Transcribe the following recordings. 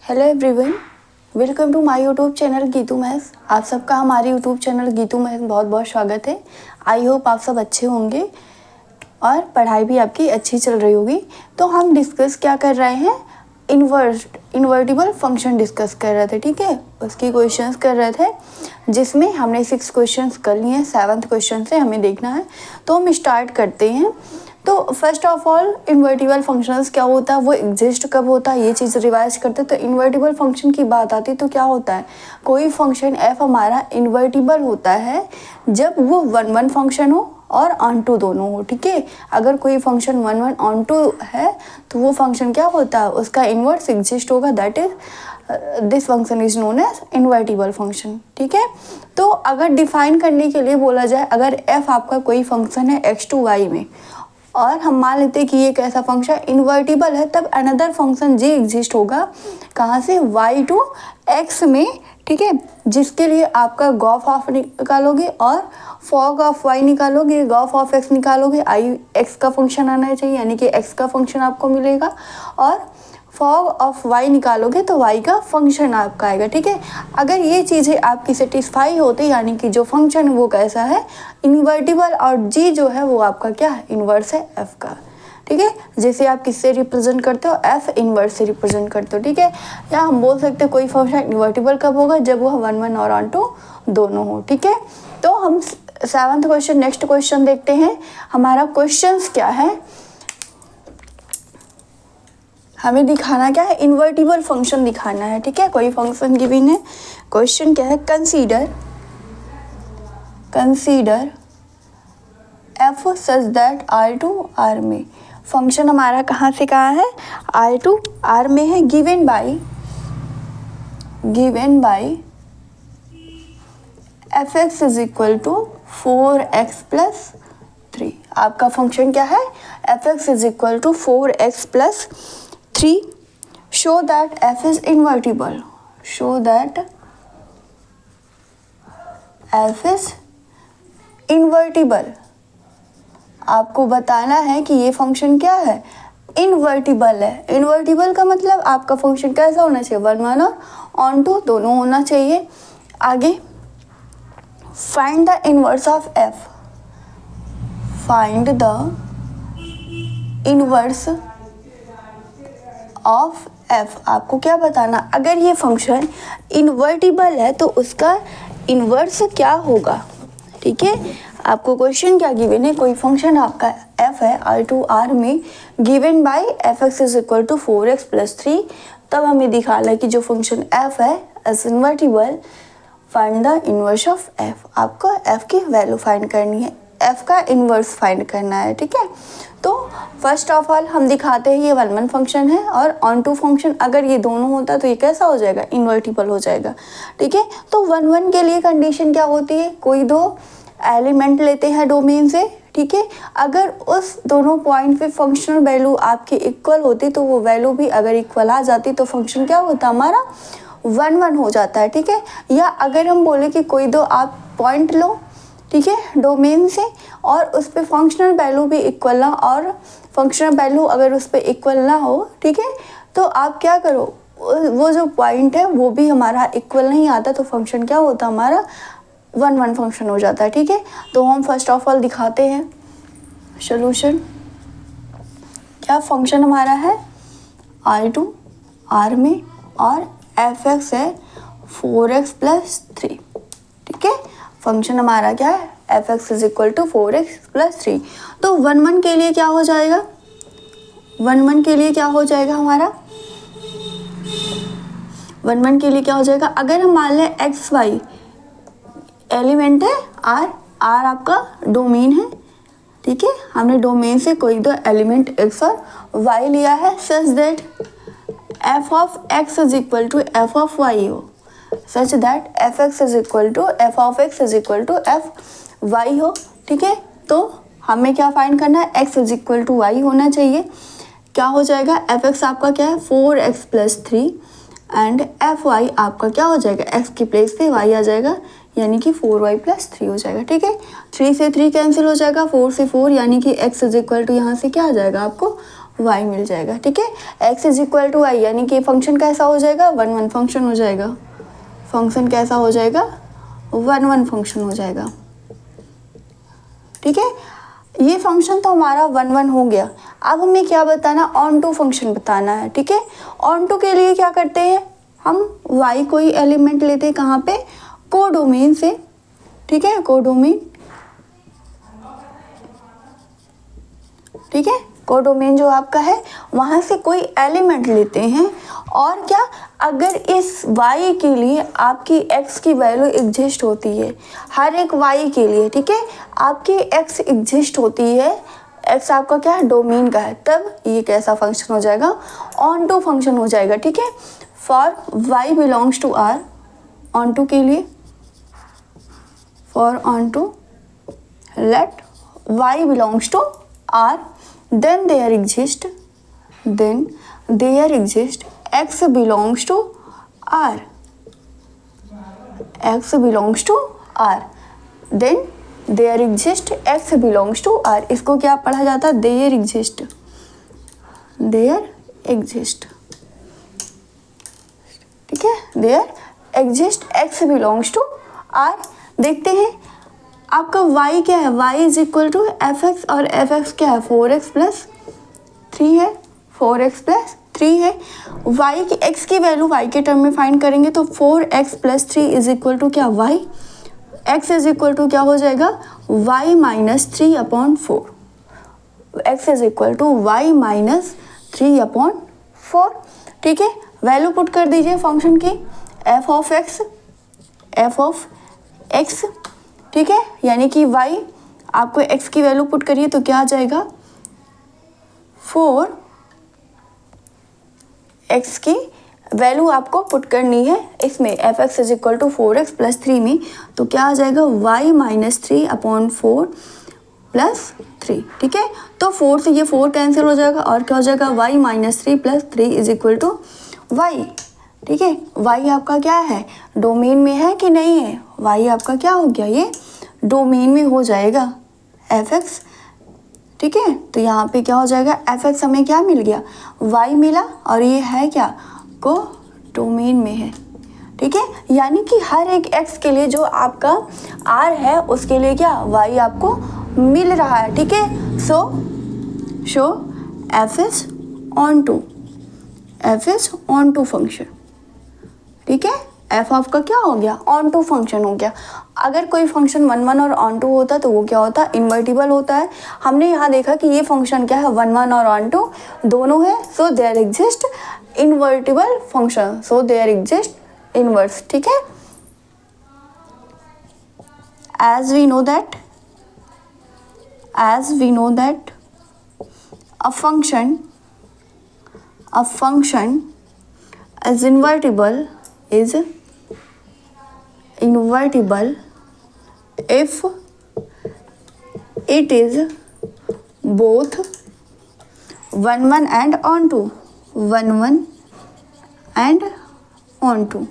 Hello everyone, welcome to my YouTube channel Geetu maths. आप सबका हमारे यूट्यूब चैनल गीतू मैथ्स बहुत बहुत स्वागत है। आई होप आप सब अच्छे होंगे और पढ़ाई भी आपकी अच्छी चल रही होगी। तो हम डिस्कस क्या कर रहे हैं, इन्वर्टिबल फंक्शन डिस्कस कर रहे थे। ठीक है, उसकी क्वेश्चंस कर रहे थे जिसमें हमने 6 क्वेश्चंस कर लिए हैं। 7th क्वेश्चन से हमें देखना है, तो हम स्टार्ट करते हैं। तो first of all invertible functions क्या होता है, वो एग्जिस्ट कब होता है, ये चीज़ रिवाइज करते हैं। तो इन्वर्टिबल फंक्शन की बात आती है तो क्या होता है, कोई फंक्शन एफ हमारा इन्वर्टिबल होता है जब वो 1 फंक्शन हो और ऑन टू दोनों हो। ठीक है, अगर कोई फंक्शन 1 ऑन टू है तो वो फंक्शन क्या होता है, उसका इन्वर्स एग्जिस्ट होगा। That is this function is known as invertible function. ठीक है, तो अगर डिफाइन करने के लिए बोला जाए, अगर एफ आपका कोई फंक्शन है x to y में और हम मान लेते हैं कि ये कैसा फंक्शन इन्वर्टिबल है, तब अनदर फंक्शन जी एग्जिस्ट होगा कहाँ से, y to x में। ठीक है, जिसके लिए आपका गॉफ ऑफ निकालोगे और फॉग ऑफ y निकालोगे, गॉफ ऑफ x निकालोगे, आई x का फंक्शन आना चाहिए, यानी कि x का फंक्शन आपको मिलेगा, और फॉग ऑफ y निकालोगे तो y का फंक्शन आपका आएगा। ठीक है, अगर ये चीज़ें आपकी सेटिस्फाई होती, यानी कि जो फंक्शन वो कैसा है, इन्वर्टिबल, और g जो है वो आपका क्या है, इन्वर्स है f का। ठीक है, जैसे आप किससे रिप्रेजेंट करते हो, f इन्वर्स से रिप्रेजेंट करते हो। ठीक है, या हम बोल सकते हैं कोई फंक्शन इन्वर्टिबल कब होगा, जब वो 1 और ऑन टू दोनों हो। ठीक है, तो हम 7th क्वेश्चन, नेक्स्ट क्वेश्चन देखते हैं। हमारा क्वेश्चन क्या है, हमें दिखाना क्या है, इन्वर्टिबल फंक्शन दिखाना है। ठीक है, कोई फंक्शन गिवन है, क्वेश्चन क्या है, consider f such that R to R में। फंक्शन हमारा कहाँ से कहाँ है, R to R में है, given by fx is equal to 4x plus 3। आपका फंक्शन क्या है, fx is equal to 4x plus 3। Show that f is invertible, show that f is invertible. आपको बताना है कि ये फंक्शन क्या है, इन्वर्टिबल है। इन्वर्टिबल का मतलब आपका फंक्शन कैसा होना चाहिए, 1 और ऑन टू दोनों होना चाहिए। आगे, find the inverse of f, find the inverse of f। आपको क्या बताना, अगर ये फंक्शन इन्वर्टिबल है तो उसका इन्वर्स क्या होगा। ठीक है, आपको क्वेश्चन क्या गिवन है, कोई फंक्शन आपका f है R to R में, given by fx is equal to 4x plus 3। तब हमें दिखाना है कि जो फंक्शन f है as invertible, find the inverse of f। आपको f की वैल्यू फाइंड करनी है, f का इन्वर्स फाइंड करना है। ठीक है, तो फर्स्ट ऑफ ऑल हम दिखाते हैं ये 1 फंक्शन है और ऑन टू फंक्शन, अगर ये दोनों होता तो ये कैसा हो जाएगा, इन्वर्टिबल हो जाएगा। ठीक है, तो 1 के लिए कंडीशन क्या होती है, कोई दो एलिमेंट लेते हैं डोमेन से। ठीक है, अगर उस दोनों पॉइंट पे फंक्शनल वैल्यू आपकी इक्वल होती तो वो वैल्यू भी अगर इक्वल आ जाती तो फंक्शन क्या होता, हमारा 1 हो जाता है। ठीक है, या अगर हम बोले कि कोई दो आप पॉइंट लो, ठीक है, डोमेन से, और उस पर फंक्शनल वैल्यू भी इक्वल ना, और फंक्शनल वैल्यू अगर उस पर इक्वल ना हो, ठीक है, तो आप क्या करो, वो जो पॉइंट है वो भी हमारा इक्वल नहीं आता तो फंक्शन क्या होता, हमारा 1 फंक्शन हो जाता है। ठीक है, तो हम फर्स्ट ऑफ ऑल दिखाते हैं सॉल्यूशन। क्या फंक्शन हमारा है R to R में और fx है 4x प्लस 3। ठीक है, फंक्शन हमारा क्या है, fx is equal to 4x plus 3। तो 1 के लिए क्या हो जाएगा, 1 के लिए क्या हो जाएगा हमारा, 1 के लिए क्या हो जाएगा, अगर हम मान लें एक्स वाई एलिमेंट है, r आपका डोमेन है। ठीक है, हमने डोमेन से कोई दो एलिमेंट x और y लिया है, such that f of x is equal to f of y हो, such that fx is equal to f of x is equal to f y हो। ठीक है, तो हमें क्या फाइंड करना है, x is equal to y होना चाहिए। क्या हो जाएगा, fx आपका क्या है 4x प्लस 3 एंड fy आपका क्या हो जाएगा, x की प्लेस पे y आ जाएगा, यानी कि 4y प्लस 3 हो जाएगा। ठीक है, 3 से 3 कैंसिल हो जाएगा, 4 से 4, यानी कि x इज इक्वल टू यहाँ से क्या आ जाएगा आपको y मिल जाएगा। ठीक है, x is equal to y, यानी कि फंक्शन कैसा हो जाएगा, 1 1 फंक्शन हो जाएगा। फंक्शन कैसा हो जाएगा, 1 1 फंक्शन हो जाएगा। ठीक है, ये फंक्शन तो हमारा 1 1 हो गया। अब हमें क्या बताना, ऑन टू फंक्शन बताना है। ठीक है, ऑन टू के लिए क्या करते हैं, हम y कोई एलिमेंट लेते हैं, कहाँ पे, कोडोमेन से। ठीक है, कोडोमेन। ठीक है, कोडोमेन जो आपका है वहाँ से कोई एलिमेंट लेते हैं, और क्या, अगर इस y के लिए आपकी x की वैल्यू एग्जिस्ट होती है, हर एक y के लिए, ठीक है, आपकी x एग्जिस्ट होती है, x आपका क्या है, डोमेन का है, तब ये कैसा फंक्शन हो जाएगा, ऑन टू फंक्शन हो जाएगा। ठीक है, for y belongs to r, onto के लिए, for onto, let y belongs to r, then there exist x belongs to r, x belongs to r, then there exist x belongs to r। इसको क्या पढ़ा जाता है, there exist, ठीक है, there exist x belongs to r। देखते हैं आपका y क्या है, y is equal to F x, और एफ एक्स क्या है, 4x प्लस 3 है, 4x प्लस 3 है। y की x की वैल्यू y के टर्म में फाइंड करेंगे तो 4x plus 3 is equal to क्या, y, x is equal to क्या हो जाएगा, y minus 3 upon 4, x is equal to y minus 3 upon 4। ठीक है, वैल्यू पुट कर दीजिए फंक्शन की, f ऑफ x, ठीक है, यानी कि y आपको x की वैल्यू पुट करिए तो क्या आ जाएगा, 4x की वैल्यू आपको पुट करनी है इसमें, f x is equal to 4x plus 3 में, तो क्या आ जाएगा, y माइनस 3 अपॉन 4 प्लस 3। ठीक है, तो 4 से ये 4 कैंसिल हो जाएगा, और क्या हो जाएगा, y minus 3 plus 3 is equal to y। ठीक है, y आपका क्या है, डोमेन में है कि नहीं है, y आपका क्या हो गया, ये डोमेन में हो जाएगा एफ एक्स। ठीक है, तो यहाँ पे क्या हो जाएगा, एफ एक्स हमें क्या मिल गया, y मिला, और ये है क्या, को डोमेन में है। ठीक है, यानी कि हर एक x के लिए जो आपका r है उसके लिए क्या, y आपको मिल रहा है। ठीक है, so F is onto function. ठीक है, एफ आपका क्या हो गया, ऑन टू फंक्शन हो गया। अगर कोई फंक्शन 1 1 और ऑन टू होता तो वो क्या होता, इन्वर्टिबल होता है। हमने यहाँ देखा कि ये फंक्शन क्या है, 1 1 और ऑन टू दोनों है, so there exist invertible function, so there exist inverse. ठीक है, as we know that a function is invertible if it is both 1 1 and onto 1 1 and onto।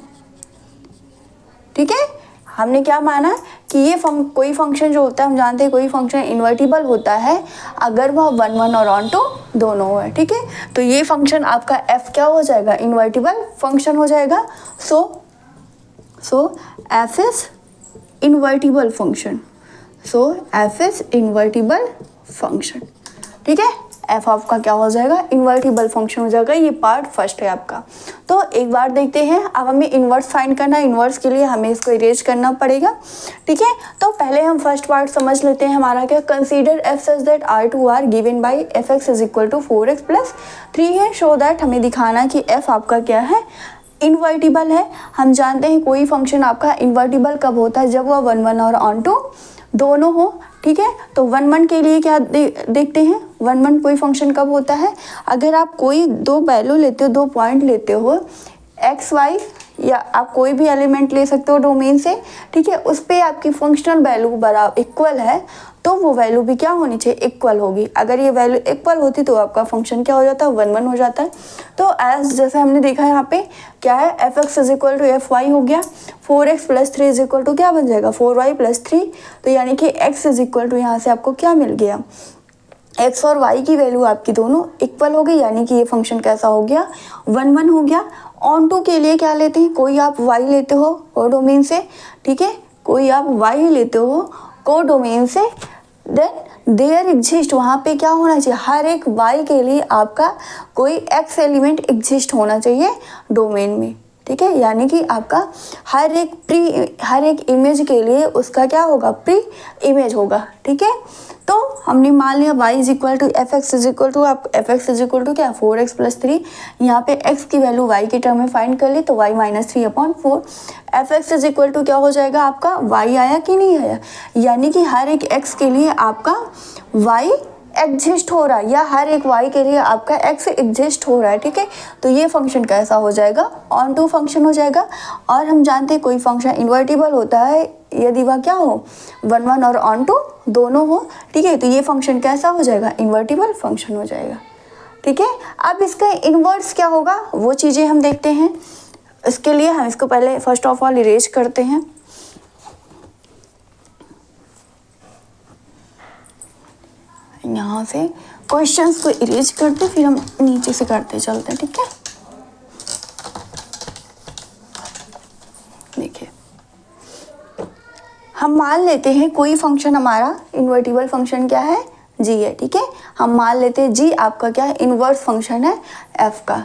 ठीक है, हमने क्या माना कि ये कोई फंक्शन जो होता है, हम जानते हैं कोई फंक्शन इन्वर्टिबल होता है अगर वह 1 1 और ऑन टू दोनों है। ठीक है, तो ये फंक्शन आपका f क्या हो जाएगा, इन्वर्टिबल फंक्शन हो जाएगा। सो f इज इन्वर्टिबल फंक्शन। ठीक है, एफ आपका क्या हो जाएगा, इन्वर्टिबल फंक्शन हो जाएगा। ये पार्ट फर्स्ट है आपका। तो एक बार देखते हैं, अब हमें इन्वर्स फाइंड करना है। इन्वर्स के लिए हमें इसको इरेज करना पड़ेगा। ठीक है, तो पहले हम फर्स्ट पार्ट समझ लेते हैं हमारा क्या, consider f such that R to R given by f x is equal to 4x plus 3 है। शो दैट हमें दिखाना कि एफ आपका क्या है, इन्वर्टिबल है। हम जानते हैं कोई फंक्शन आपका इन्वर्टिबल कब होता है, जब वह 1 1 और ऑन टू दोनों हो। ठीक है, तो 1 1 के लिए क्या देखते हैं, 1 1 कोई फंक्शन कब होता है, अगर आप कोई दो वैल्यू लेते हो, 2 पॉइंट लेते हो, एक्स वाई, या आप कोई भी एलिमेंट ले सकते हो डोमेन से। ठीक है, उस पर आपकी फंक्शनल वैल्यू बराबर इक्वल है तो वो वैल्यू भी क्या होनी चाहिए, इक्वल होगी। अगर ये वैल्यू इक्वल होती तो आपका फंक्शन क्या हो जाता है, 1 1 हो जाता है। तो एज जैसे हमने देखा यहाँ पे क्या है, f x is equal to f y हो गया, 4x plus 3 is equal to क्या बन जाएगा, 4y प्लस 3। तो यानी कि x इज इक्वल टू यहाँ से आपको क्या मिल गया, एक्स और वाई की वैल्यू आपकी दोनों इक्वल हो गई, यानी कि ये फंक्शन कैसा हो गया, 1 1 हो गया। ऑन टू के लिए क्या लेते हैं, कोई आप वाई लेते हो कोडोमेन से, ठीक है, कोई आप वाई लेते हो कोडोमेन से, देन देयर एग्जिस्ट, वहाँ पे क्या होना चाहिए, हर एक वाई के लिए आपका कोई एक्स एलिमेंट एग्जिस्ट होना चाहिए डोमेन में, ठीक है। यानी कि आपका हर एक इमेज के लिए उसका क्या होगा, प्री इमेज होगा, ठीक है। तो हमने मान लिया y is equal to F x is equal to, आप F x is equal to क्या 4x प्लस 3, यहाँ पे x की वैल्यू y के टर्म में फाइंड कर ली तो y minus 3/4, F x is equal to क्या हो जाएगा आपका, y आया कि नहीं आया, यानी कि हर एक x के लिए आपका y एग्जिस्ट हो रहा है, या हर एक y के लिए आपका x एग्जिस्ट हो रहा है, ठीक है। तो ये फंक्शन कैसा हो जाएगा, ऑन टू फंक्शन हो जाएगा। और हम जानते हैं कोई फंक्शन इन्वर्टिबल होता है यदि वह क्या हो, 1 1 और ऑन टू दोनों हो, ठीक है। तो ये फंक्शन कैसा हो जाएगा, इन्वर्टिबल फंक्शन हो जाएगा, ठीक है। अब इसका इन्वर्स क्या होगा वो चीज़ें हम देखते हैं। इसके लिए हम इसको पहले फर्स्ट ऑफ ऑल इरेज करते हैं। यहाँ से क्वेश्चंस को इरेज करते फिर हम नीचे से करते चलते हैं, ठीक है। देखिए हम मान लेते हैं कोई फंक्शन हमारा इन्वर्टिबल फंक्शन क्या है, जी है, ठीक है। हम मान लेते हैं जी आपका क्या है, इन्वर्स फंक्शन है एफ का।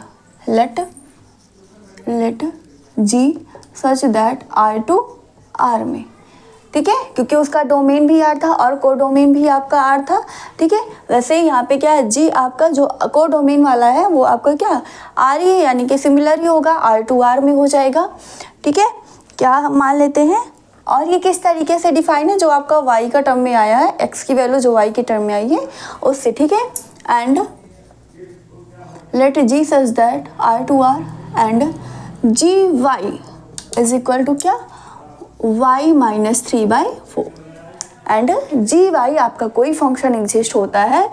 Let g such that R to R में, ठीक है, क्योंकि उसका डोमेन भी आर था और कोडोमेन भी आपका आर था, ठीक है। वैसे ही यहाँ पे क्या है, जी आपका जो कोडोमेन वाला है वो आपका क्या आर ही है, यानी कि सिमिलर ही होगा, आर टू आर में हो जाएगा, ठीक है। क्या हम मान लेते हैं, और ये किस तरीके से डिफाइन है, जो आपका y का टर्म में आया है, x की वैल्यू जो y की टर्म में आई है उससे, ठीक है। And let g such that R to R and g y is equal to क्या, y minus 3/4 and g y आपका कोई फंक्शन एग्जिस्ट होता है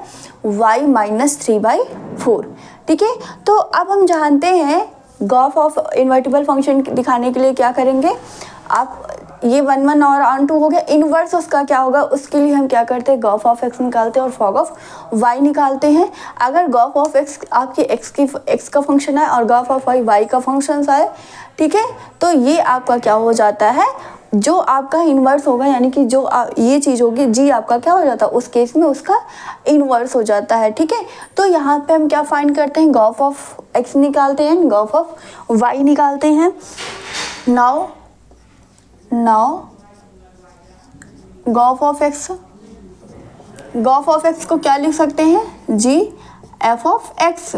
y माइनस 3/4, ठीक है। तो अब हम जानते हैं गॉफ ऑफ इन्वर्टिबल फंक्शन दिखाने के लिए क्या करेंगे, आप ये 1 1 और ऑन टू हो गया, इन्वर्स उसका क्या होगा, उसके लिए हम क्या करते हैं, गॉफ ऑफ एक्स निकालते हैं और फॉग ऑफ वाई निकालते हैं। अगर गॉफ ऑफ एक्स आपके एक्स का फंक्शन है और गॉफ ऑफ वाई का फंक्शन है, ठीक है, तो ये आपका क्या हो जाता है, जो आपका इन्वर्स होगा, यानी कि जो ये चीज़ होगी जी आपका क्या हो जाता है, उस केस में उसका इन्वर्स हो जाता है, ठीक है। तो यहाँ पे हम क्या फाइंड करते हैं, गॉफ ऑफ एक्स निकालते हैं, गॉफ ऑफ वाई निकालते हैं। नाउ गॉफ ऑफ एक्स को क्या लिख सकते हैं, G F of X,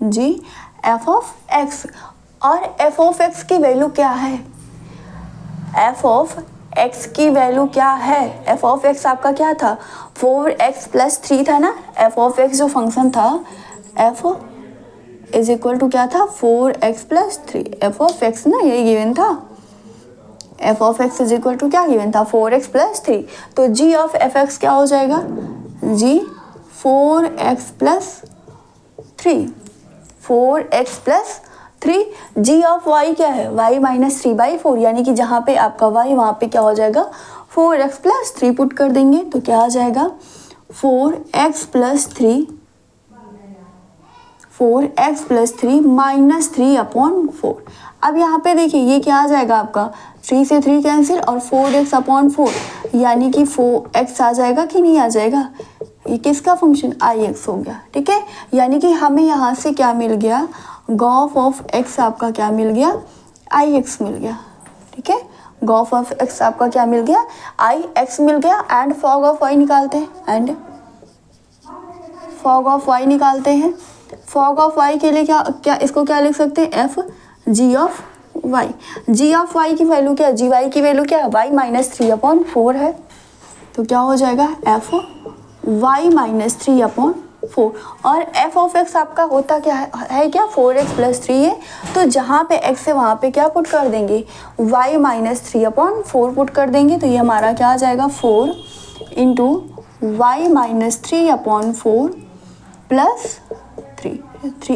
G F of X. और एफ ऑफ एक्स की वैल्यू क्या है, एफ ऑफ एक्स की वैल्यू क्या है, एफ ऑफ एक्स आपका क्या था, 4x प्लस 3 था ना, एफ ऑफ एक्स जो फंक्शन था एफ इज इक्वल टू क्या था, 4x plus 3, F of x ना यही गिवन था, f of x is equal to क्या गिवन था, 4x प्लस 3। तो जी ऑफ एफ एक्स क्या हो जाएगा, जी 4x plus 3, 4x plus 3। Ji of Y क्या है, y माइनस 3/4, यानी कि जहाँ पे आपका y वहाँ पे क्या हो जाएगा 4x प्लस 3 पुट कर देंगे तो क्या आ जाएगा 4x प्लस 3 माइनस 3/4। अब यहाँ पे देखिए ये क्या आ जाएगा आपका 3 से 3 कैंसिल और 4x/4, यानी कि 4x आ जाएगा कि नहीं आ जाएगा, ये किसका फंक्शन ix हो गया, ठीक है। यानी कि हमें यहाँ से क्या मिल गया, गॉफ ऑफ x आपका क्या मिल गया, ix मिल गया, ठीक है। गॉफ ऑफ x आपका क्या मिल गया, ix मिल गया। एंड फॉग ऑफ y निकालते हैं, एंड फॉग ऑफ y निकालते हैं। फॉग ऑफ y के लिए क्या इसको क्या लिख सकते हैं, f g of y। g of y की वैल्यू क्या है, जी वाई की वैल्यू क्या है, y माइनस 3/4 है, तो क्या हो जाएगा f y माइनस 3/4। और f ऑफ x आपका होता क्या है क्या 4x प्लस 3 है, तो जहाँ पे x है वहाँ पे क्या पुट कर देंगे, y माइनस 3/4 पुट कर देंगे, तो ये हमारा क्या आ जाएगा 4 इंटू वाई माइनस 3/4 प्लस 3,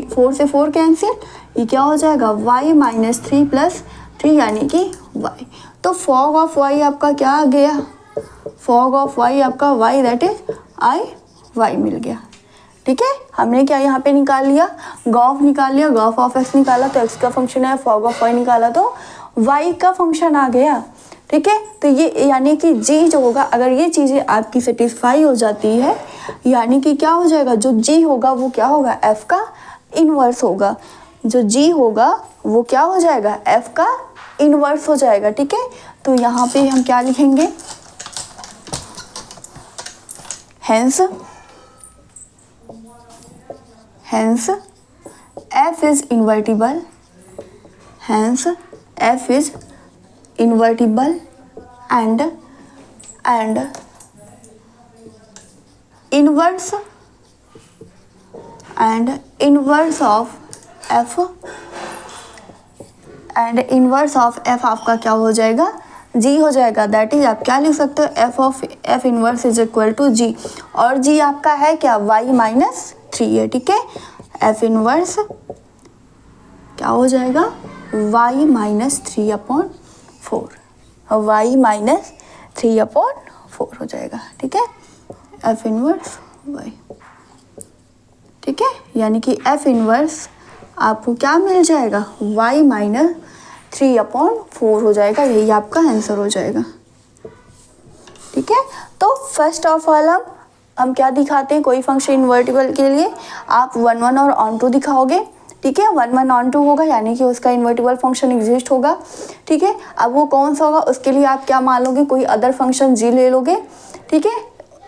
4 से 4 कैंसिल, ये क्या हो जाएगा y माइनस 3 प्लस 3, यानी कि y। तो फॉग ऑफ y आपका क्या आ गया, फॉग ऑफ y आपका y दैट इज y मिल गया, ठीक है, हमने क्या यहाँ पे निकाल लिया, गॉफ निकाल लिया, गॉफ ऑफ एक्स निकाला तो एक्स का फंक्शन है, फॉग ऑफ वाई निकाला तो वाई का फंक्शन आ गया। ठीक है, तो ये यानी कि जी जो होगा, अगर ये चीज़ें आपकी सेटिस्फाई हो जाती है, यानी कि क्या हो जाएगा, जो जी होगा वो क्या होगा, एफ का इनवर्स होगा। जो जी होगा वो क्या हो जाएगा, एफ का इनवर्स हो जाएगा। ठीक है, तो यहाँ पे हम क्या लिखेंगे, hence f is invertible, hence f is invertible and inverse of f and inverse of f आपका क्या हो जाएगा, g हो जाएगा। दैट इज आप क्या लिख सकते हो, f of f inverse is equal to g, और g आपका है क्या, y माइनस 3 है। ठीक है, f इनवर्स क्या हो जाएगा, y माइनस 3/4, y माइनस 3/4 हो जाएगा। ठीक है, f इनवर्स y। ठीक है, यानी कि f इनवर्स आपको क्या मिल जाएगा, y माइनस 3/4 हो जाएगा, यही आपका आंसर हो जाएगा। ठीक है, तो फर्स्ट ऑफ ऑल हम क्या दिखाते हैं, कोई फंक्शन इन्वर्टिबल के लिए आप 1 1 और ऑन 2 दिखाओगे। ठीक है, 1 1 ऑन 2 होगा यानी कि उसका इन्वर्टिबल फंक्शन एग्जिस्ट होगा। ठीक है, अब वो कौन सा होगा, उसके लिए आप क्या मान लोगे, कोई अदर फंक्शन जी ले लोगे। ठीक है,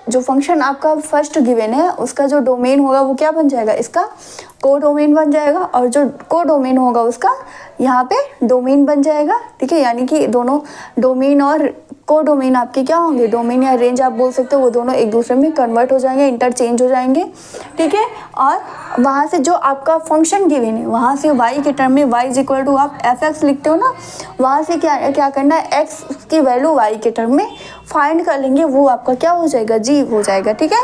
जो फंक्शन आपका फर्स्ट गिवन है उसका जो डोमेन होगा वो क्या बन जाएगा, इसका को डोमेन बन जाएगा, और जो को डोमेन होगा उसका यहाँ पे डोमेन बन जाएगा। ठीक है, यानी कि दोनों डोमेन और को डोमेन आपके क्या होंगे, डोमेन या रेंज आप बोल सकते हो, वो दोनों एक दूसरे में कन्वर्ट हो जाएंगे, इंटरचेंज हो जाएंगे। ठीक है, और वहाँ से जो आपका फंक्शन गिवन है वहाँ से y के टर्म में y इज इक्वल टू आप एफ एक्स लिखते हो ना, वहाँ से क्या करना है, x की वैल्यू y के टर्म में फाइंड कर लेंगे, वो आपका क्या हो जाएगा, g हो जाएगा। ठीक है,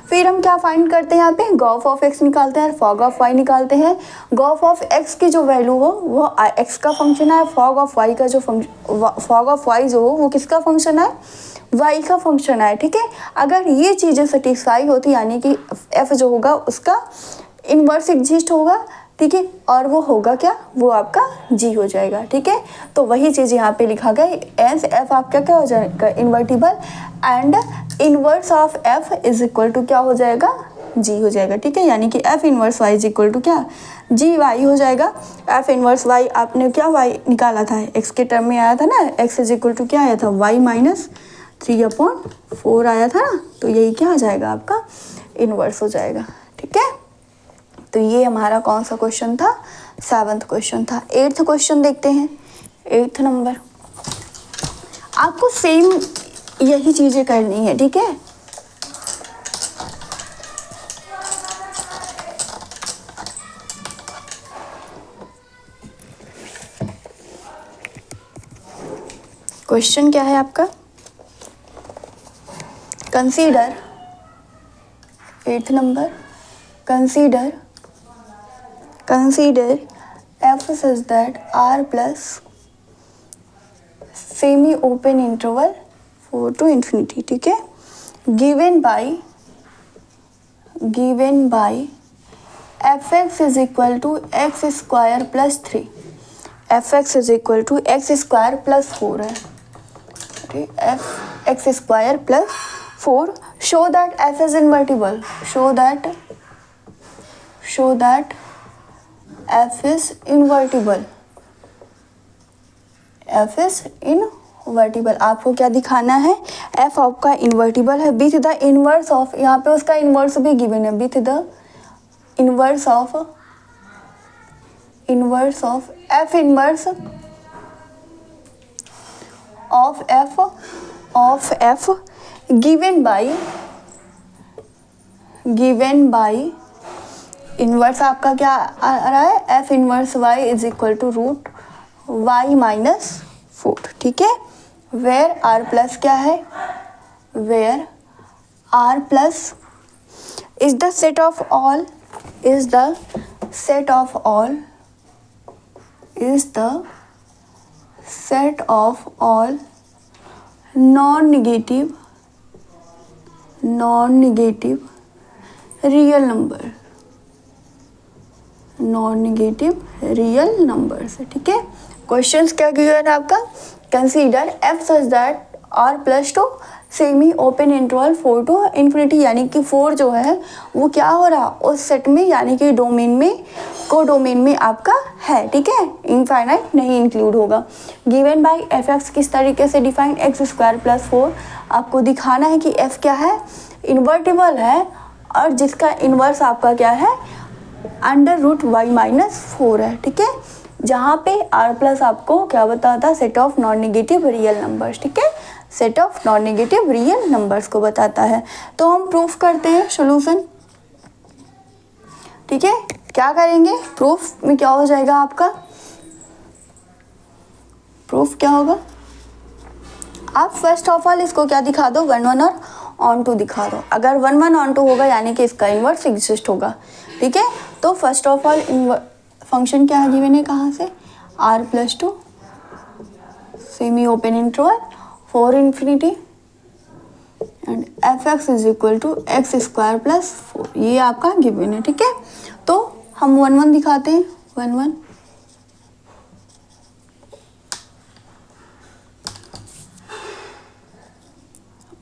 फिर हम क्या फाइंड करते हैं, यहाँ पे गॉफ ऑफ एक्स निकालते हैं, फॉग ऑफ वाई निकालते हैं। गॉफ ऑफ एक्स की जो वैल्यू हो वो एक्स का फंक्शन है, फॉग ऑफ वाई का जो फॉग ऑफ वाई जो हो वो किसका फंक्शन है, वाई का फंक्शन है। ठीक है, अगर ये चीज़ें सेटिस्फाई होती यानी कि एफ जो होगा उसका इनवर्स एग्जिस्ट होगा। ठीक है, और वो होगा क्या, वो आपका जी हो जाएगा। ठीक है, तो वही चीज़ यहाँ पे लिखा गया, एस एफ आपका क्या हो जाएगा, invertible, and inverse of f is equal to क्या हो जाएगा, जी हो जाएगा। ठीक है, यानी कि f inverse y is equal to क्या, जी वाई हो जाएगा। एफ इनवर्स वाई आपने क्या वाई निकाला था, एक्स के टर्म में आया था ना, एक्स इज इक्वल टू क्या आया था, वाई माइनस 3/4 आया था ना, तो यही क्या आ जाएगा आपका इनवर्स हो जाएगा। ठीक है, तो ये हमारा कौन सा क्वेश्चन था, 7th क्वेश्चन था। 8th क्वेश्चन देखते हैं, 8th नंबर आपको सेम यही चीजें करनी है। ठीक है, क्वेश्चन क्या है आपका, consider 8th number, consider f such that r plus semi open interval 4 to infinity। ठीक है, given by fx is equal to x square plus 3, fx is equal to x square plus 4 है, x square plus 4, show that f is invertible, show that f is invertible, f is invertible. आपको क्या दिखाना है, f आपका invertible है with the inverse of, यहाँ पे उसका इनवर्स भी गिवन है, with the inverse of f inverse of f given by inverse आपका क्या आ रहा है, f inverse y is equal to root y minus 4। ठीक है, वेयर r प्लस क्या है, where r plus is the set of all, is the set of all non-negative real number, non negative real number से, ठीक है। Questions क्या given है आपका, consider f such that are plus to semi open interval 4 to infinity, यानी कि 4 जो है वो क्या हो रहा उस सेट में, यानी कि डोमेन में, को डोमेन में आपका है, ठीक है, इनफाइनाइट नहीं इंक्लूड होगा। गिवन बाय एफ एक्स किस तरीके से डिफाइन, एक्स स्क्वायर प्लस 4, आपको दिखाना है कि एफ क्या है, इन्वर्टिबल है, और जिसका इन्वर्स आपका क्या है, अंडर रूट वाई माइनस 4 है, ठीक है। जहाँ पे आर प्लस आपको क्या बताता है, set of non negative real numbers, ठीक है, set of non negative real numbers को बताता है। तो हम प्रूफ करते हैं सॉल्यूशन, ठीक है। क्या करेंगे, प्रूफ में क्या हो जाएगा आपका, प्रूफ क्या होगा, आप फर्स्ट ऑफ ऑल इसको क्या दिखा दो, 1 1 और ऑन टू दिखा दो। अगर 1 1 ऑन टू होगा यानी कि इसका इन्वर्स एग्जिस्ट होगा, ठीक है। तो फर्स्ट ऑफ ऑल फंक्शन क्या है गिवन है, कहाँ से, R plus to semi open interval 4 infinity and f x is equal to x square plus 4, ये आपका गिवन है, ठीक है। तो हम 1 1 दिखाते हैं, 1 1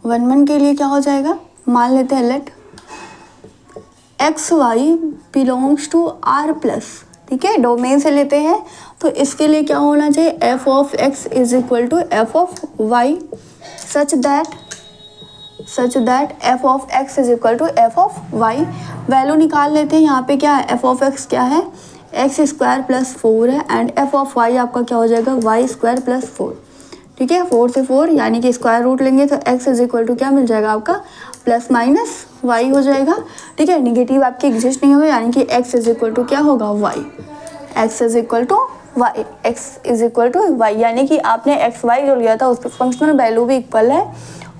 1 1 के लिए क्या हो जाएगा, मान लेते हैं let x y belongs to R plus, ठीक है, डोमेन से लेते हैं। तो इसके लिए क्या होना चाहिए, f of x is equal to f of y such that f of x is equal to f of y. Value निकाल लेते हैं, यहाँ पे क्या है, एफ ऑफ एक्स क्या है, एक्स स्क्वायर प्लस 4 है, एंड एफ ऑफ वाई आपका क्या हो जाएगा, वाई स्क्वायर प्लस 4, ठीक है। 4 से 4 यानी कि स्क्वायर रूट लेंगे तो एक्स इज इक्वल टू क्या मिल जाएगा आपका, प्लस माइनस वाई हो जाएगा, ठीक है। निगेटिव आपकी एग्जिस्ट नहीं होगा, यानी कि एक्स इज इक्वल टू क्या होगा, y, x is equal to y, x is equal to y, यानी कि आपने एक्स वाई जो लिया था उसके फंक्शनल वैल्यू भी इक्वल है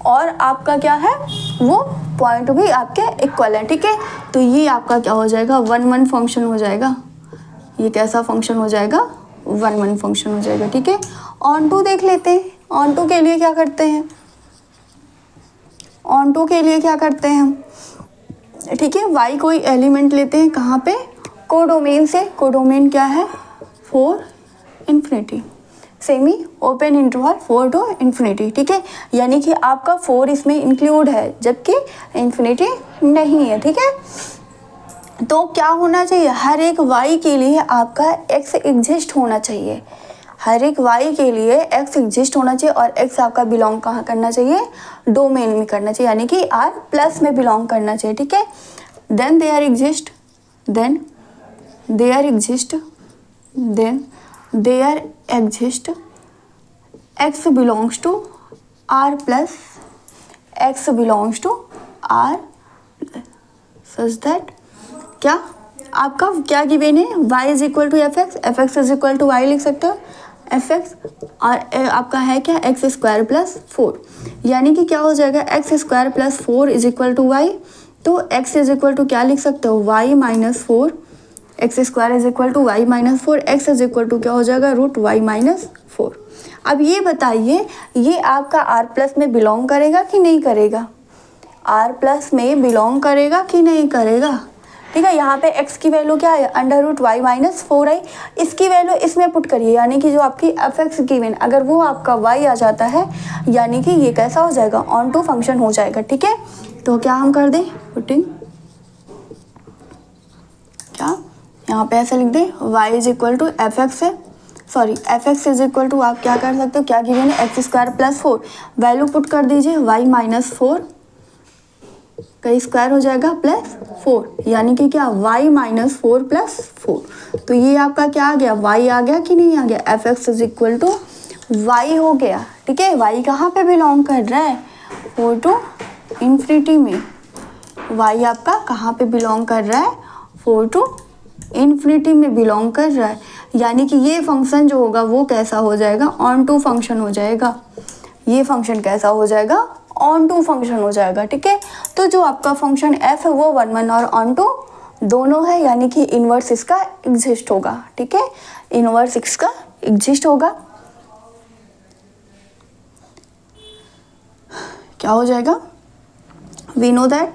और आपका क्या है, वो पॉइंट भी आपके इक्वल है, ठीक है। तो ये आपका क्या हो जाएगा, 1 1 फंक्शन हो जाएगा, ये कैसा फंक्शन हो जाएगा, 1 1 फंक्शन हो जाएगा, ठीक है। ऑन टू देख लेते हैं, ऑन टू के लिए क्या करते हैं, ऑन टू के लिए क्या करते हैं हम, ठीक है, वाई कोई एलिमेंट लेते हैं, कहाँ पे, कोडोमेन से, कोडोमेन क्या है, 4 infinity semi open interval 4 to infinity, ठीक है, यानी कि आपका 4 इसमें इंक्लूड है जबकि इन्फिनिटी नहीं है, ठीक है। तो क्या होना चाहिए, हर एक y के लिए आपका x एग्जिस्ट होना चाहिए, हर एक y के लिए x एग्जिस्ट होना चाहिए, और x आपका बिलोंग कहाँ करना चाहिए, डोमेन में करना चाहिए, यानी कि r प्लस में बिलोंग करना चाहिए, ठीक है। Then there exist x belongs to r plus x belongs to r such that क्या आपका क्या गिवन है, y is equal to F x is equal to y लिख सकते हो, एफ एक्स और आपका है क्या, एक्स स्क्वायर प्लस 4, यानी कि क्या हो जाएगा, x square plus 4 is equal to y. तो x इज इक्वल टू क्या लिख सकते हो, y minus 4, x square is equal to y minus 4, x is equal to क्या हो जाएगा, रूट वाई माइनस 4। अब ये बताइए, ये आपका r प्लस में बिलोंग करेगा कि नहीं करेगा, r प्लस में बिलोंग करेगा कि नहीं करेगा, ठीक है। यहाँ पे x की वैल्यू क्या है, अंडर रूट वाई माइनस 4 आई, इसकी वैल्यू इसमें पुट करिए, यानी कि जो आपकी एफ एक्स गिवन अगर वो आपका y आ जाता है, यानी कि ये कैसा हो जाएगा, ऑन टू फंक्शन हो जाएगा, ठीक है। तो क्या हम कर दें, पुटिंग क्या यहाँ पे ऐसे लिख दें, y is equal to F X है, sorry F x is equal to आप क्या कर सकते हो, क्या गिवन है, X square plus 4, value put कर दीजिए, y माइनस 4 का स्क्वायर हो जाएगा प्लस 4, यानी कि क्या, y माइनस 4 प्लस 4। तो ये आपका क्या आ गया, y आ गया कि नहीं आ गया, f x is equal to y हो गया, ठीक है। y कहाँ पे बिलोंग कर रहा है, 4 टू इन्फिनिटी में, y आपका कहाँ पे बिलोंग कर रहा है, 4 टू इन्फिनिटी में बिलोंग कर रहा है, यानी कि ये फंक्शन जो होगा वो कैसा हो जाएगा, ऑन टू फंक्शन हो जाएगा, ये फंक्शन कैसा हो जाएगा, ऑन टू फंक्शन हो जाएगा, ठीक है। तो जो आपका फंक्शन f है वो 1 1 और ऑन टू दोनों है, यानी कि इन्वर्स इसका एग्जिस्ट होगा, ठीक है, इन्वर्स इसका एग्जिस्ट होगा। क्या हो जाएगा, we know that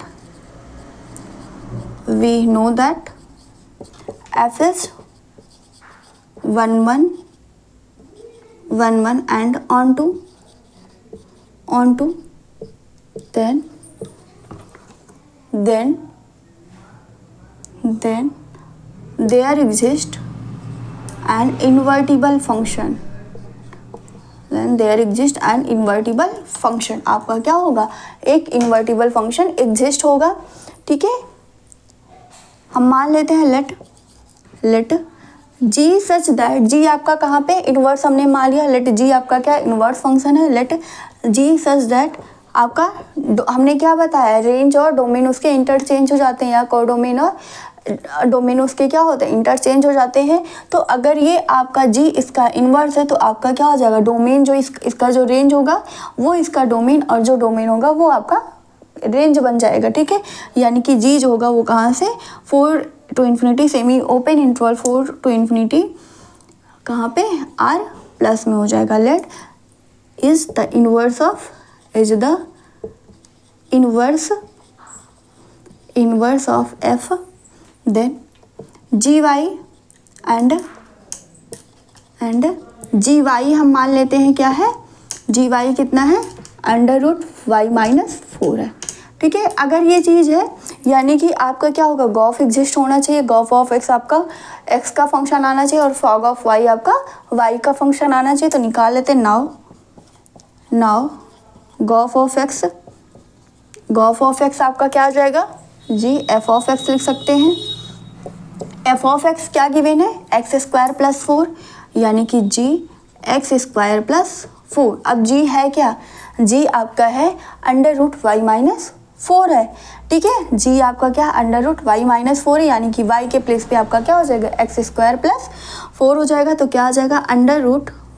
we know that f is 1 1 1 1 and onto then there exists an invertible function. Then there exists an invertible function. आपका क्या होगा, एक इन्वर्टिबल फंक्शन एग्जिस्ट होगा. ठीक है, हम मान लेते हैं let g such that g आपका कहाँ पे इन्वर्स हमने मान लिया. लेट g आपका क्या इन्वर्स फंक्शन है. लेट g सच दैट आपका हमने क्या बताया, रेंज और डोमेन उसके इंटरचेंज हो जाते हैं, या कोडोमेन और डोमेन उसके क्या होते हैं, इंटरचेंज हो जाते हैं. तो अगर ये आपका g इसका इन्वर्स है तो आपका क्या हो जाएगा, डोमेन जो इसका जो रेंज होगा वो इसका डोमेन, और जो डोमेन होगा वो आपका रेंज बन जाएगा. ठीक है, यानी कि g जो होगा वो कहाँ से 4 to infinity semi open interval 4 to infinity कहाँ पे r प्लस में हो जाएगा. Let is the inverse of f then gy and gy हम मान लेते हैं क्या है, gy कितना है, √y-4 है. ठीक है, अगर ये चीज़ है यानी कि आपका क्या होगा, गॉफ एग्जिस्ट होना चाहिए. गॉफ ऑफ x आपका x का फंक्शन आना चाहिए और फॉग ऑफ y आपका y का फंक्शन आना चाहिए. तो निकाल लेते हैं. नाउ गॉफ ऑफ x आपका क्या आ जाएगा, जी f ऑफ x लिख सकते हैं. f ऑफ x क्या गिवन है, x² + 4 यानी कि g x² + 4. अब g है क्या, g आपका है √y-4 है. ठीक है, g आपका क्या √y-4 है, यानी कि y के प्लेस पे आपका क्या हो जाएगा, x² + 4 हो जाएगा. तो क्या आ जाएगा,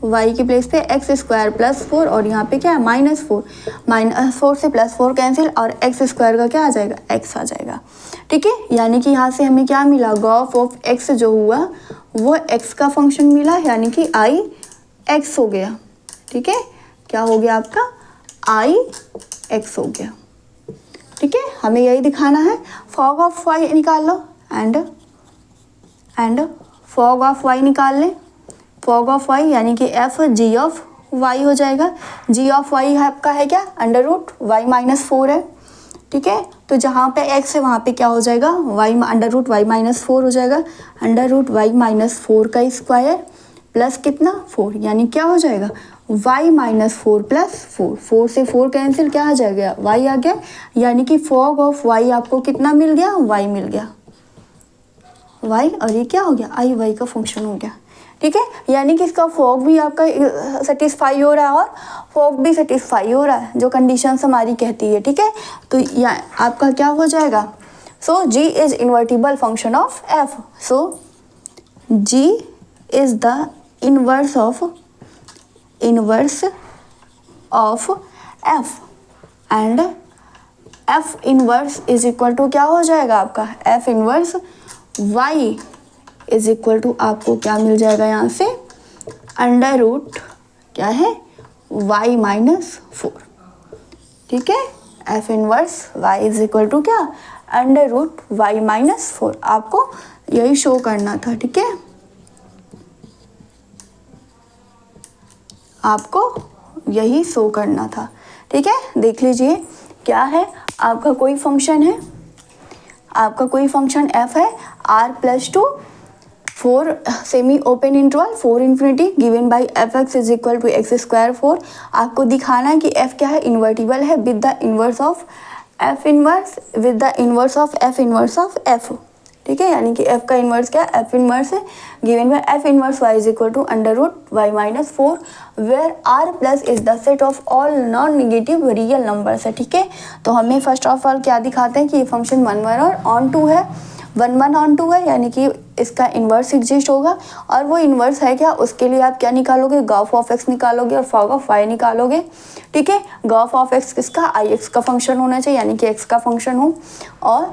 √y के प्लेस पे x² + 4 और यहाँ पे क्या है -4. -4 से +4 कैंसिल और x² का क्या आ जाएगा, x आ जाएगा. ठीक है, यानी कि यहाँ से हमें क्या मिला, गॉफ ऑफ x जो हुआ वो x का फंक्शन मिला, यानी कि i x हो गया. ठीक है, क्या हो गया आपका, i x हो गया. ठीक है, हमें यही दिखाना है. फॉग ऑफ y निकाल लो एंड फॉग ऑफ y निकाल लें. फॉग ऑफ y यानी कि f g ऑफ y हो जाएगा. g ऑफ y आपका है क्या, √y-4 है. ठीक है, तो जहाँ पे x है वहाँ पे क्या हो जाएगा, √y-4 हो जाएगा. √y-4 का स्क्वायर प्लस कितना 4, यानी क्या हो जाएगा, y-4 + 4. 4 से 4 कैंसिल, क्या आ जाएगा, y आ गया. यानी कि फॉग ऑफ y आपको कितना मिल गया, y मिल गया, y, और ये क्या हो गया, i y का फंक्शन हो गया. ठीक है, यानी कि इसका फॉग भी आपका सेटिस्फाई हो रहा है और फॉग भी सेटिस्फाई हो रहा है, जो कंडीशंस हमारी कहती है. ठीक है, तो आपका क्या हो जाएगा, so g is invertible function of f. So g is the inverse of f and f inverse is equal to क्या हो जाएगा आपका, f inverse y is equal to आपको क्या मिल जाएगा यहाँ से, √ क्या है, y-4. ठीक है, f inverse y is equal to क्या, √y-4. आपको यही शो करना था. ठीक है, आपको यही शो करना था. ठीक है, देख लीजिए क्या है, आपका कोई फंक्शन है, आपका कोई फंक्शन f है r+2 4 semi open interval 4 infinity given by f(x) is equal to x² 4. आपको दिखाना है कि f क्या है, इन्वर्टिबल है with the inverse of f inverse of f. ठीक है, यानी कि f का इन्वर्स क्या है, f इन्वर्स है given by f inverse y is equal to √y-4 where r plus is the set of all non negative real numbers है. ठीक है, तो हमें फर्स्ट ऑफ ऑल क्या दिखाते हैं कि ये फंक्शन 1 1 और ऑन 2 है. 1 1 ऑन 2 है, यानी कि इसका इन्वर्स एग्जिस्ट होगा, और वो इन्वर्स है क्या, उसके लिए आप क्या निकालोगे, गॉफ ऑफ x निकालोगे और फॉग ऑफ y निकालोगे. ठीक है, गॉफ ऑफ x किसका, ix का फंक्शन होना चाहिए, यानी कि x का फंक्शन हो, और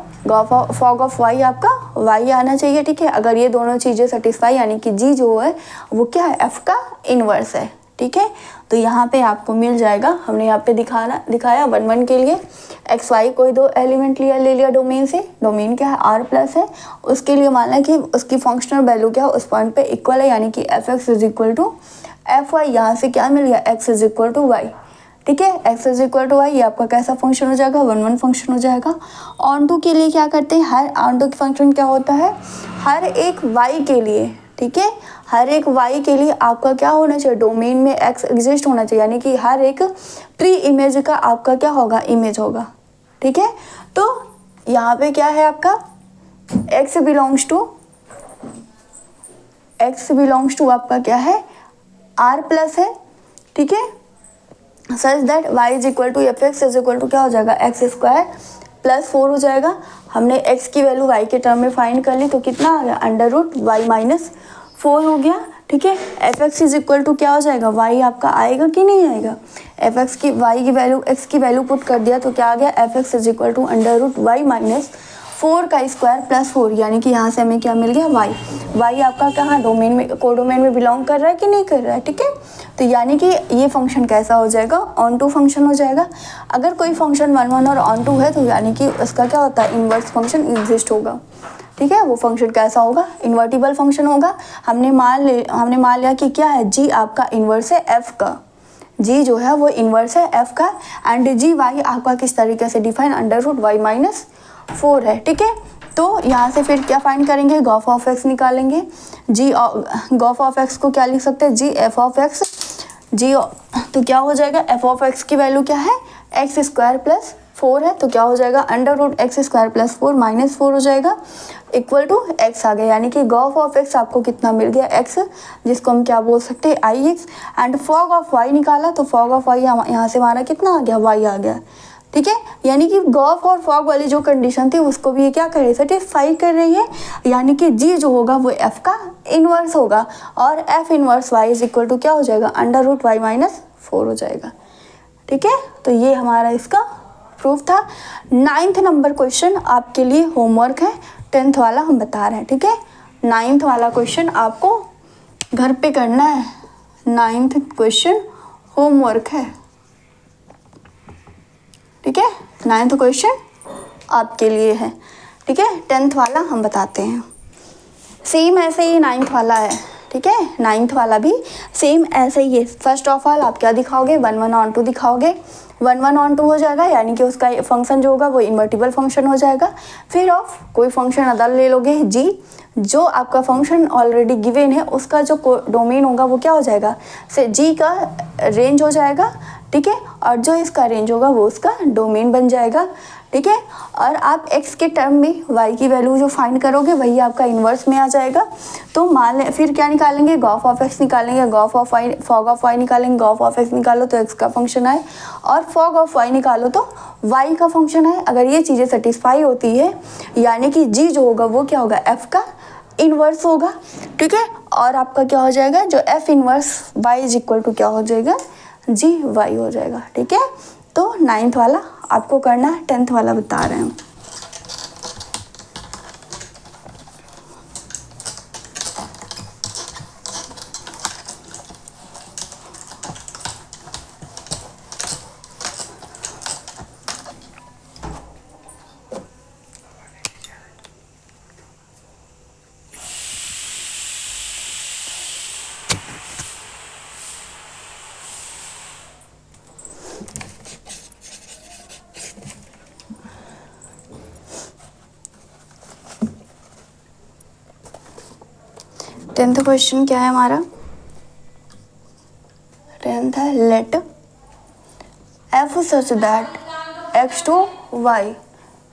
फॉग ऑफ y आपका y आना चाहिए. ठीक है, अगर ये दोनों चीज़ें सेटिस्फाई, यानी कि g जो है वो क्या है, f का इन्वर्स है. ठीक है। तो यहाँ पे आपको मिल जाएगा, हमने यहाँ पे दिखाया 1 1 के लिए एक्स वाई कोई दो एलिमेंट ले लिया डोमेन से, डोमेन क्या है आर प्लस है, उसके लिए माना कि उसकी फंक्शनल वैल्यू क्या है उस पॉइंट पे इक्वल है, यानी कि f x is equal to f y. यहाँ से क्या मिल गया, x is equal to y, ठीक है। X is equal to y, ये आपका कैसा फंक्शन हो जाएगा, 1 1 फंक्शन हो जाएगा। ऑन टू के लिए क्या करते हैं, हर ऑन टू फंक्शन क्या होता है, हर एक वाई के लिए, ठीक है, हर एक वाई के लिए आपका क्या होना चाहिए, डोमेन में एक्स एग्जिस्ट होना चाहिए, यानी कि हर एक प्री इमेज का आपका क्या होगा, इमेज होगा, ठीक है। तो यहाँ पे क्या है आपका x बिलोंग्स टू आपका क्या है r प्लस है, ठीक है, such that y is equal to F x is equal to क्या हो जाएगा, एक्स स्क्वायर प्लस 4 हो जाएगा। हमने x की वैल्यू y के टर्म में फाइंड कर ली, तो कितना आ गया, अंडर रूट वाई माइनस 4 हो गया, ठीक है। F x is equal to क्या हो जाएगा, y आपका आएगा कि नहीं आएगा, एफ एक्स की y की वैल्यू x की वैल्यू पुट कर दिया तो क्या आ गया, f x is equal to under root y minus 4 का स्क्वायर प्लस 4, यानी कि यहाँ से हमें क्या मिल गया, y आपका कहाँ डोमेन में, कोडोमेन में बिलोंग कर रहा है कि नहीं कर रहा है, ठीक है। तो यानी कि ये फंक्शन कैसा हो जाएगा, ऑन टू फंक्शन हो जाएगा। अगर कोई फंक्शन 1 1 और ऑन टू है तो यानी कि उसका क्या होता है, इन्वर्स फंक्शन एग्जिस्ट होगा, ठीक है। वो फंक्शन कैसा होगा, इन्वर्टिबल फंक्शन होगा। हमने मान लिया कि क्या है, जी आपका इन्वर्स है एफ का, जी जो है वो इन्वर्स है एफ का, एंड जी वाई आपका किस तरीके से define, under root y minus 4 है, ठीक है। तो यहाँ से फिर क्या फाइंड करेंगे, गॉफ ऑफ एक्स निकालेंगे, जी गॉफ ऑफ एक्स को क्या लिख सकते हैं, जी एफ ऑफ एक्स, जी तो क्या हो जाएगा, एफ ऑफ एक्स की वैल्यू क्या है, एक्स स्क्वायर प्लस 4 है, तो क्या हो जाएगा, under root x square plus 4 minus 4 हो जाएगा, इक्वल टू एक्स आ गया, यानी कि गॉफ ऑफ एक्स आपको कितना मिल गया, एक्स, जिसको हम क्या बोल सकते हैं, I X, and fog of Y निकाला तो फॉग ऑफ वाई यहाँ से हमारा कितना आ गया, वाई आ गया, ठीक है। यानी कि गॉफ और फॉग वाली जो कंडीशन थी उसको भी ये क्या कर रही है, सेटिस्फाई कर रही है, यानी कि जी जो होगा वो एफ का इन्वर्स होगा, और f inverse y is equal to क्या हो जाएगा, अंडर रूट वाई माइनस 4 हो जाएगा, ठीक है। तो ये हमारा इसका प्रूफ था। 9th नंबर क्वेश्चन आपके लिए होमवर्क है, 10th वाला हम बता रहे हैं, ठीक है। 9th वाला क्वेश्चन आपको घर पे करना है, 9th क्वेश्चन होमवर्क है, ठीक है। 9th क्वेश्चन आपके लिए है, ठीक है। 10th वाला हम बताते हैं, सेम ऐसे ही 9th वाला है, ठीक है। 9th वाला भी सेम ऐसे ही है। फर्स्ट ऑफ ऑल आप क्या दिखाओगे, 1 1 ऑन टू दिखाओगे, 1 1 ऑन टू हो जाएगा, यानी कि उसका फंक्शन जो होगा वो इन्वर्टिबल फंक्शन हो जाएगा। फिर ऑफ कोई फंक्शन अदर ले लोगे, जी जो आपका फंक्शन ऑलरेडी गिवन है उसका जो डोमेन होगा वो क्या हो जाएगा, से जी का रेंज हो जाएगा, ठीक है, और जो इसका रेंज होगा वो उसका डोमेन बन जाएगा, ठीक है। और आप x के टर्म में y की वैल्यू जो फाइंड करोगे वही आपका इन्वर्स में आ जाएगा। तो मान लें फिर क्या निकालेंगे, गॉफ ऑफ x निकालेंगे, Gauff of y, fog of y निकालेंगे, गॉफ ऑफ x निकालो तो x का फंक्शन आए, और फॉग ऑफ y निकालो तो y का फंक्शन आए। अगर ये चीज़ें सेटिस्फाई होती है यानी कि g जो होगा वो क्या होगा, f का इन्वर्स होगा, ठीक है। और आपका क्या हो जाएगा, जो f inverse y is equal to क्या हो जाएगा, जी वाई हो जाएगा, ठीक है। तो 9th वाला आपको करना है, 10th वाला बता रहे हैं। टेंथ क्वेश्चन क्या है हमारा, 10th है, let f such that x to y,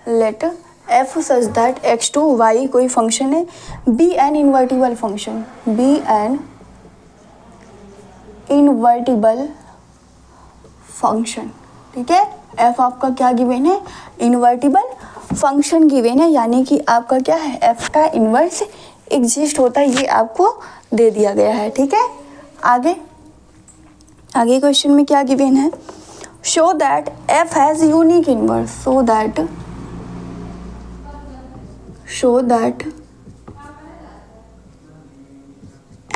let f such that x to y कोई फंक्शन है, be an invertible function, be an invertible function, ठीक है। एफ आपका क्या गिवन है, इन्वर्टिबल फंक्शन गिवन है, यानी कि आपका क्या है, एफ का इन्वर्स एग्जिस्ट होता है, ये आपको दे दिया गया है, ठीक है। आगे क्वेश्चन में क्या गिवन है, show that f has unique inverse, show that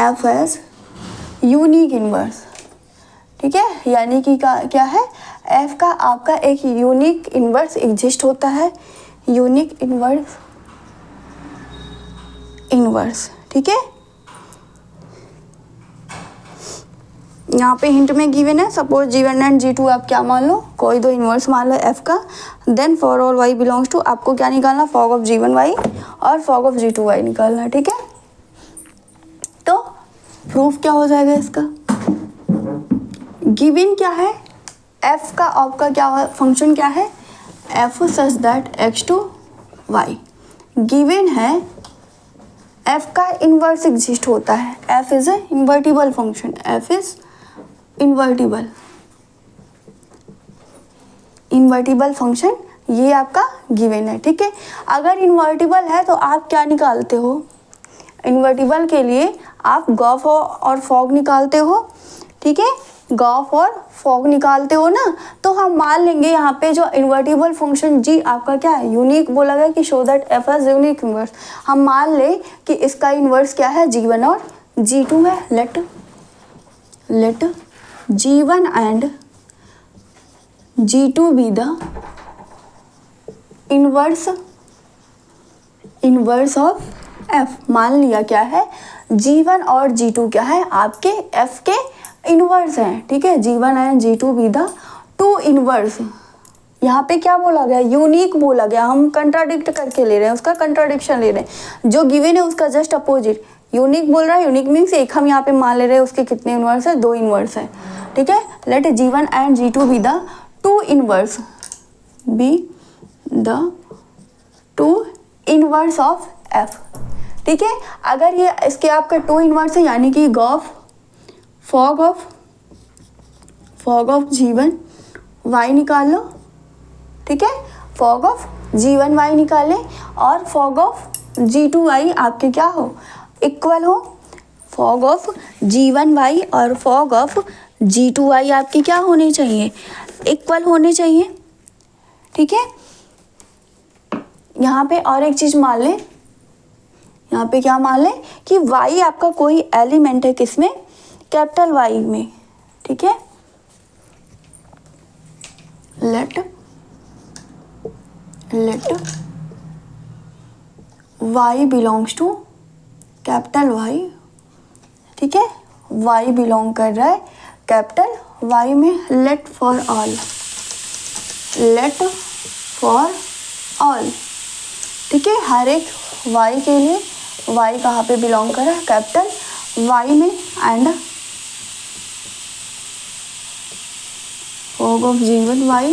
f has unique inverse, ठीक है, यानी कि क्या है, एफ का आपका एक यूनिक इन्वर्स एग्जिस्ट होता है, यूनिक इन्वर्स, ठीक है। यहाँ पे हिंट में गिवन है, सपोज G1 एंड G2 आप क्या मान लो, कोई दो इन्वर्स मान लो एफ का, then for all y belongs to, आपको क्या निकालना, फॉग ऑफ G1y और फॉग ऑफ G2y निकालना, ठीक है। तो प्रूफ क्या हो जाएगा इसका, गिवन क्या है, एफ का आपका क्या फंक्शन क्या है, f such that x to y, given है एफ का इन्वर्स एग्जिस्ट होता है, f is a invertible function, f is invertible function, ये आपका गिवन है, ठीक है। अगर इन्वर्टिबल है तो आप क्या निकालते हो, इन्वर्टिबल के लिए आप गॉफ और फॉग निकालते हो, ठीक है, गॉफ और फॉग निकालते हो ना, तो हम मान लेंगे यहाँ पे जो इन्वर्टिबल फंक्शन जी आपका क्या है, यूनिक बोला गया कि show that f has unique inverse, हम मान ले कि इसका इन्वर्स क्या है, G1 और G2 है। Let G1 and G2 be the inverse of f, मान लिया क्या है, G1 और G2 क्या है, आपके एफ के इन्वर्स हैं, ठीक है, G1 and G2 be the two inverse, यहाँ पे क्या बोला गया, यूनिक बोला गया, हम कंट्राडिक्ट करके ले रहे हैं, उसका कंट्राडिक्शन ले रहे हैं, जो गिवन है उसका जस्ट अपोजिट, यूनिक बोल रहा है, यूनिक मीन्स एक हम यहाँ पे मान ले रहे हैं उसके कितने इन्वर्स है, दो इन्वर्स है, ठीक है। Let G1 and G2 be the two inverse, be the two inverse of f, ठीक है। अगर ये इसके आपका टू इन्वर्स है, यानी कि फॉग ऑफ G1 y निकाल लो, ठीक है, फॉग ऑफ G1 y निकालें और फॉग ऑफ G2 y आपके क्या हो, इक्वल हो, फॉग ऑफ G1 y और फॉग ऑफ G2 y आपके क्या होने चाहिए, इक्वल होने चाहिए, ठीक है। यहाँ पे और एक चीज मान लें, यहाँ पे क्या मान लें कि y आपका कोई एलिमेंट है, किसमें, कैपिटल Y में, ठीक है। Let y belongs to capital Y, ठीक है, y बिलोंग कर रहा है कैपिटल Y में, लेट फॉर ऑल, ठीक है, हर एक y के लिए, y कहाँ पे बिलोंग कर रहा है, कैपिटल Y में, and fog of G1 y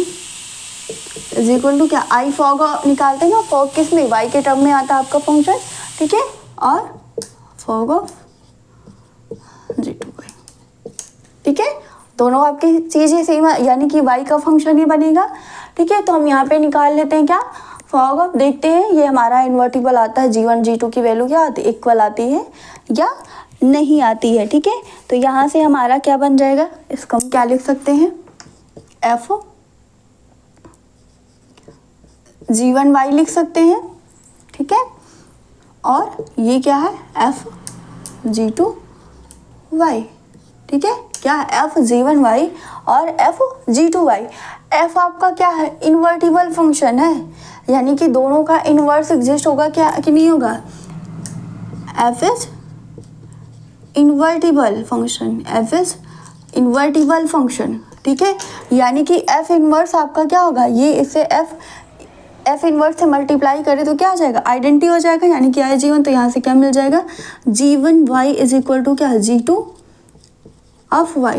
is equal to क्या, आई फॉग निकालते हैं ना, फॉग किस में, y के टर्म में आता है आपका फंक्शन, ठीक है, और फॉग ऑफ G2 y, ठीक है, दोनों आपकी चीज़ें सेम है, यानी कि y का फंक्शन ही बनेगा, ठीक है। तो हम यहाँ पे निकाल लेते हैं क्या, फॉग ऑफ, देखते हैं ये हमारा इन्वर्टिबल आता है, G1 G2 की वैल्यू क्या आती है, इक्वल आती है या नहीं आती है, ठीक है। तो यहाँ से हमारा क्या बन जाएगा, इसको हम क्या लिख सकते हैं, एफ G1 y लिख सकते हैं, ठीक है, और ये क्या है, एफ G2 y, ठीक है, क्या है, एफ G1 y और एफ G2 y, एफ आपका क्या है, इन्वर्टिबल फंक्शन है, यानी कि दोनों का इन्वर्स एग्जिस्ट होगा क्या कि नहीं होगा, एफ इज इन्वर्टिबल फंक्शन, ठीक है, यानी कि एफ इन्वर्स आपका क्या होगा, ये इसे एफ इन्वर्स से मल्टीप्लाई करें तो क्या आ जाएगा, आइडेंटिटी हो जाएगा, यानी कि आई G1, तो यहाँ से क्या मिल जाएगा, G1 y is equal to क्या, G2 ऑफ y,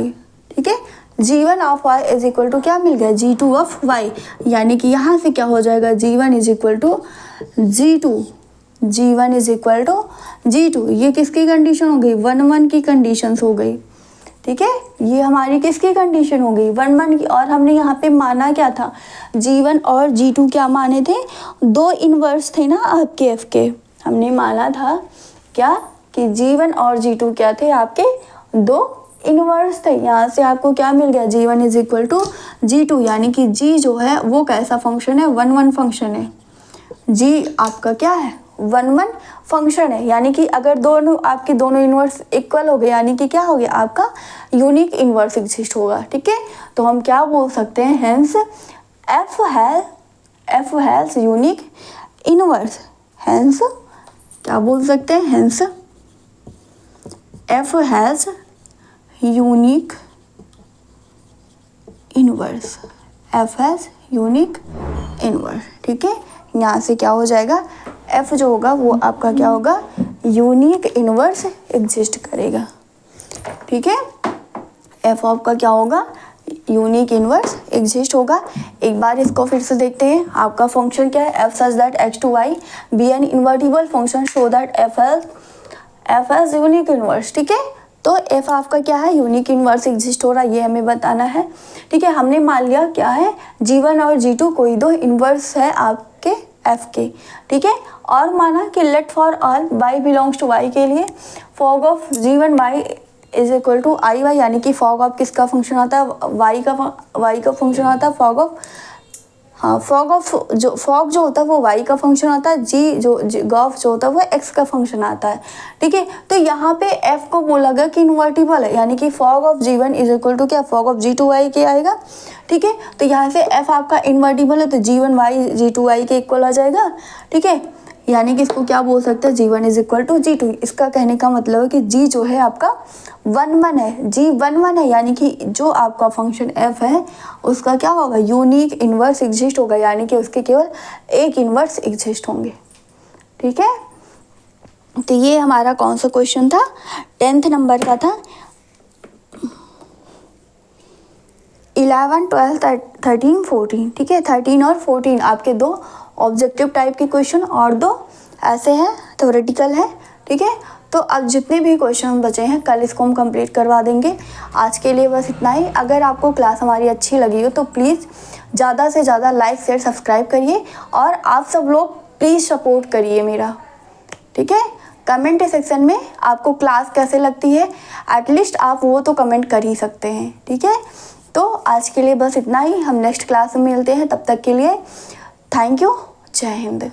ठीक है, G1 of y is equal to क्या मिल गया, G2 ऑफ y, यानी कि यहाँ से क्या हो जाएगा, G1 is equal to G1 is equal to G2, ये किसकी कंडीशन हो गई, 1-1 की कंडीशंस हो गई, ठीक है, ये हमारी किसकी कंडीशन हो गई, 1-1 की, और हमने यहाँ पे माना क्या था, G1 और G2 क्या माने थे, दो इन्वर्स थे ना आपके एफ के, हमने माना था क्या कि G1 और G2 क्या थे, आपके दो इन्वर्स थे, यहाँ से आपको क्या मिल गया, G1 is equal to G2, यानी कि G जो है वो कैसा फंक्शन है, 1-1 फंक्शन है, G आपका क्या है, 1 फंक्शन है, यानी कि अगर दोनों आपके दोनों इन्वर्स इक्वल हो गए यानी कि क्या हो गया, आपका यूनिक इन्वर्स एग्जिस्ट होगा। ठीक है, तो हम क्या बोल सकते हैं, hence F has unique inverse. Hence क्या बोल सकते हैं, hence F has unique inverse, F has unique inverse. ठीक है, यहाँ से क्या हो जाएगा, एफ जो होगा वो आपका क्या होगा, यूनिक इन्वर्स एग्जिस्ट करेगा। ठीक है, एफ आपका क्या होगा, यूनिक इन्वर्स एग्जिस्ट होगा। एक बार इसको फिर से देखते हैं, आपका फंक्शन क्या है, f such that x to y be an invertible function show that f has unique inverse. ठीक है, तो एफ आपका क्या है, यूनिक इन्वर्स एग्जिस्ट हो रहा है, ये हमें बताना है। ठीक है, हमने मान लिया क्या है, G1 और G2 कोई दो इन्वर्स है आपके एफ के। ठीक है, और माना कि let for all y belongs to y के लिए fog of G1 y is equal to I y, यानी कि फॉग ऑफ किसका फंक्शन आता है, y का फंक्शन आता है, फॉग ऑफ, हाँ फॉग जो होता है वो y का फंक्शन आता है, गॉफ जो होता है वो x का फंक्शन आता है। ठीक है, तो यहाँ पे f को बोला गया कि इन्वर्टिबल है, यानी कि fog of G1 is equal to क्या, फॉग ऑफ G2y के आएगा। ठीक है, तो यहाँ से f आपका इन्वर्टिबल है तो G1y G2y के इक्वल आ जाएगा। ठीक है, यानी कि इसको क्या बोल सकते हैं, G1 is equal to G2। इसका कहने का मतलब है कि G जो है आपका 1 है, G 1 है, यानी कि जो आपका फंक्शन f है उसका क्या होगा, यूनिक इन्वर्स एग्जिस्ट होगा, यानी कि उसके केवल एक इन्वर्स एग्जिस्ट होंगे। ठीक है, तो ये हमारा कौन सा क्वेश्चन था, 10th नंबर का था। 11, 12, 13, 14। ठीक है, 13 और 14 आपके दो ऑब्जेक्टिव टाइप के क्वेश्चन और दो ऐसे हैं थ्योरेटिकल है। ठीक है, तो अब जितने भी क्वेश्चन बचे हैं कल इसको हम कंप्लीट करवा देंगे। आज के लिए बस इतना ही। अगर आपको क्लास हमारी अच्छी लगी हो तो प्लीज़ ज़्यादा से ज़्यादा लाइक शेयर सब्सक्राइब करिए, और आप सब लोग प्लीज़ सपोर्ट करिए मेरा। ठीक है, कमेंट सेक्शन में आपको क्लास कैसे लगती है एटलीस्ट आप वो तो कमेंट कर ही सकते हैं। ठीक है, तो आज के लिए बस इतना ही, हम नेक्स्ट क्लास में मिलते हैं, तब तक के लिए थैंक यू, जय हिंद।